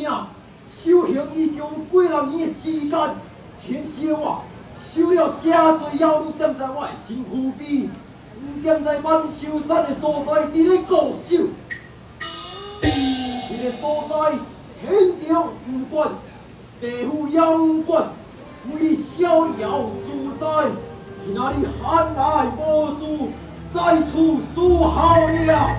正，修行已经有几十年的时间，显示我受了这多妖孽点在我的身躯边，点在万寿山的所在，伫咧固守。这个所在，天庭不管，地府也不管，为你逍遥自在。今仔日闲来无事，在此书好了。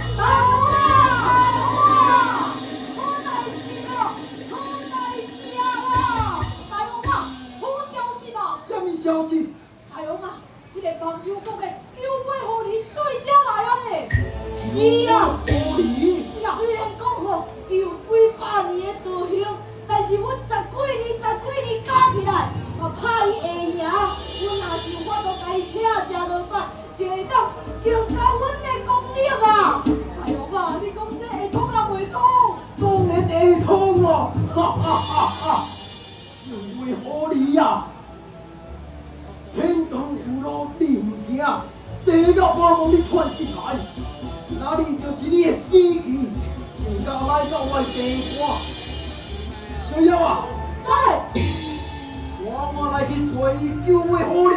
消息，大王啊，迄个帮幽国的九尾狐狸对家来啊嘞！是啊，狐狸。是啊，虽然讲吼有几百年的道行，但是阮十几年加起来，嘛怕伊会赢。阮若是有法度甲伊拆食落饭，就会当增加阮的功力啊！大王啊，你讲这会通啊袂通？当然会通哦！哈哈哈哈！九尾狐狸呀！天堂有路你唔行，地狱我望你窜进来，那里就是你的死期，就要来到我的地瓜。小妖啊，在，我来去找伊九尾狐狸。